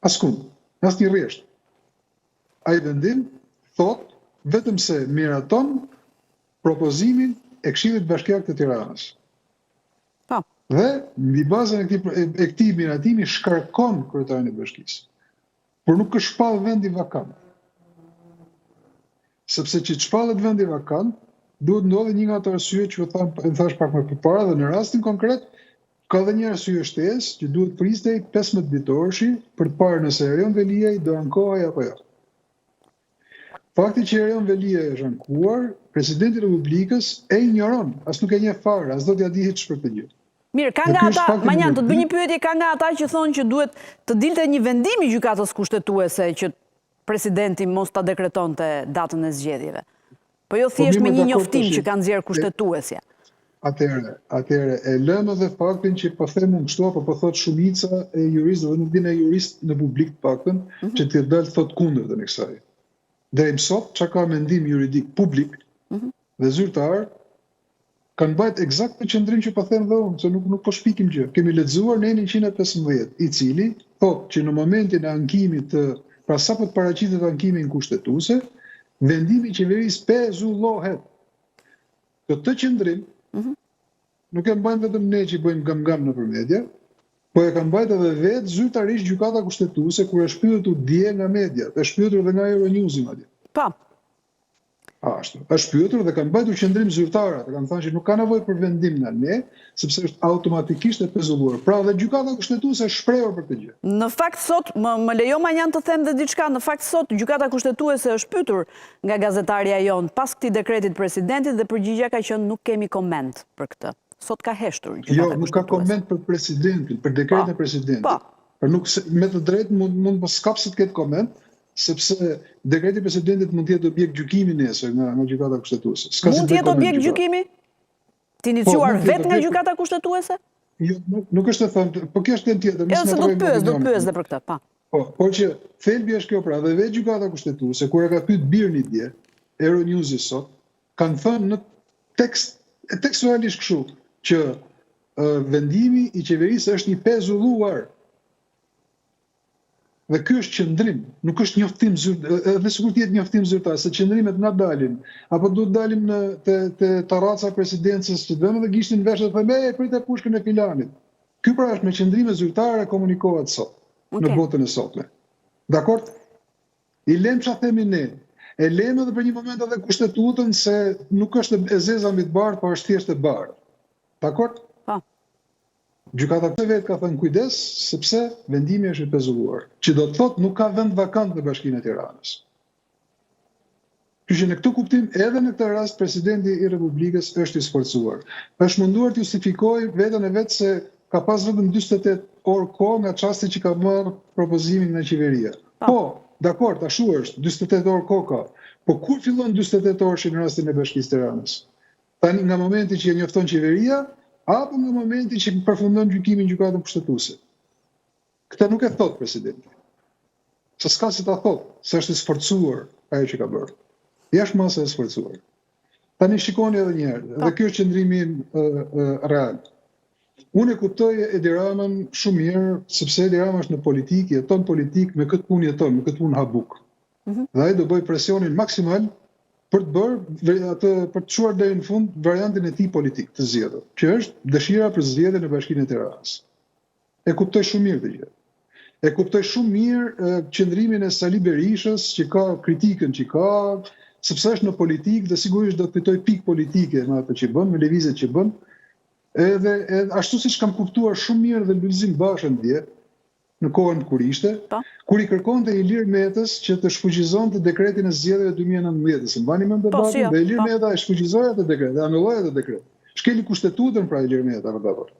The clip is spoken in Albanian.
Askund, asnjë rresht. Ai vendim thot vetëm se miraton propozimin e Këshillit Bashkiak të Tiranës. Dhe mbi bazën e këtij miratimi shkarkon kryetarin e bashkisë. Por nuk është shpall vendi vakant. Sepse që të shpallet vendi vakant, duhet ndodhi një nga ato arsye që thash pak më përpara, dhe në rastin konkret ka dhe një arsye shtesë që duhet pristej 15 ditorëshi për të parë nëse Erion Veliaj do ankohej apo jo. Fakti që Erion Veliaj është ankuar, presidenti i Republikës e injoron, as nuk e njeh fare, as do t'ia di hiç për këtë gjë. Mirë, ka nga ata, Manjan, të të bëj një pyetje, ka nga ata që thonë që duhet të dilte një vendim i gjykatës kushtetuese që presidenti mos ta dekretonte datën e zgjedhjeve. Po jo thjesht me një njoftim që kanë nxjerrë kushtetuesja. Atëherë e lëmë edhe faktin që po them unë kështu, apo po thot shumica e juristëve, nuk dinë jurist në publik të paktën, që të dalë thot kundërtën e kësaj. Deri më sot, çka ka mendim juridik publik dhe zyrtar, kanë bajt eksakt në qëndrim që po them dhe unë, se nuk po shpikim gjë. Kemi lexuar në 115, i cili thot që në momentin e ankimit pra sapo të paraqitet ankimin kushtetuese, vendimi i qeverisë pezullohet. Këtë qëndrim nuk e mbajnë vetëm ne që bëjmë gam-gam nëpër media, po e kanë bajt edhe vetë zyrtarisht gjykata kushtetuese kur është pyetur dje nga media, është pyetur edhe nga Euronews madje. Po. Ashtu. Është pyetur dhe kanë bajtur qendrim zyrtarat, kanë thënë që nuk ka nevojë për vendim nga ne, sepse është automatikisht e pezulluar. Pra dhe gjykata kushtetuese është shprehur për këtë gjë. Në fakt sot, më lejo Manjan të them dhe diçka, në fakt sot gjykata kushtetuese është pyetur nga gazetarja jon pas këtij dekretit presidentit dhe përgjigjja ka qenë nuk kemi koment për këtë. Sot ka heshtur gjykata kushtetuese. Jo, nuk ka koment për presidentin, për dekretin e presidentit. Por nuk me të drejtë mund mos kapse të ketë koment, sepse dekreti i presidentit mund të jetë objekt gjykimi nesër nga gjykata kushtetuese. Mund të jetë objekt gjykimi? Të iniciuar vetë nga gjykata kushtetuese? Jo, nuk është të thënë, po kjo është temë tjetër. Edhe se do të pyes dhe për këtë, pa. Po që thelbi është kjo pra, dhe vetë gjykata kushtetuese, kur e ka pyet Birni dje, Euronews sot, kanë thënë në tekst, tekstualisht kështu, që vendimi i qeverisë është i pezulluar. Dhe ky është qëndrim, nuk është njoftim zyrtar, edhe sikur të jetë njoftim zyrtar, se qëndrimet na dalin, apo duhet dalim te terraca e presidencës që dëmë dhe gishtin vesh dhe thëmë, pritë pushkën e filanit. Ky pra është me qëndrime zyrtare komunikohet sot, në botën e sotme. Dakor? I lem çfarë themi ne. E lem edhe për një moment edhe kushtetutën se nuk është e zeza mbi të bardhë, por është thjesht e bardhë. Dakor? Gjykata e vetë ka thënë kujdes, sepse vendimi është i pezulluar, që do të thotë nuk ka vend vakant në Bashkinë e Tiranës. Kështu që në këtë kuptim, edhe në këtë rast, presidenti i Republikës është i sforcuar. Është munduar të justifikojë veten e vet se ka pas vetëm 48 orë kohë nga çasti që ka marrë propozimin nga qeveria. Po, dakor, ashtu është, 48 orë kohë ka. Po kur fillon 48 orëshi në rastin e Bashkisë së Tiranës? Tani nga momenti që e njofton qeveria, apo nga momenti që përfundon gjykimin gjykatën kushtetuese. Këtë nuk e thot presidenti. Se s'ka si ta thot, se është i sforcuar ajo që ka bërë. Jashtë masa e sforcuar. Tani shikoni edhe një herë, dhe kjo është qëndrimi real. Unë e kuptoj Edi Ramën shumë mirë, sepse Edi Rama është në politikë, jeton politik, me këtë punë jeton, me këtë punë habuk. Dhe ai do bëj presionin maksimal për të çuar deri në fund variantin e tij politik të zgjedhur, që është dëshira për zgjedhjen e Bashkinë e Tiranës. E kuptoj shumë mirë këtë gjë. E kuptoj shumë mirë qëndrimin e Sali Berishës, që ka kritikën që ka, sepse është në politikë dhe sigurisht do të fitoj pikë politike me ato që bën, me lëvizjet që bën. Edhe ashtu siç kam kuptuar shumë mirë dhe Lulzim Bashën dje, në kohën kur ishte, kur i kërkonte Ilir Metës që të shfuqizonte dekretin e zgjedhjeve 2019. Mbani mend debatin, dhe Ilir Meta e shfuqizoi atë dekret, e anulloi atë dekret. Shkeli kushtetutën pra Ilir Meta për ta bërë.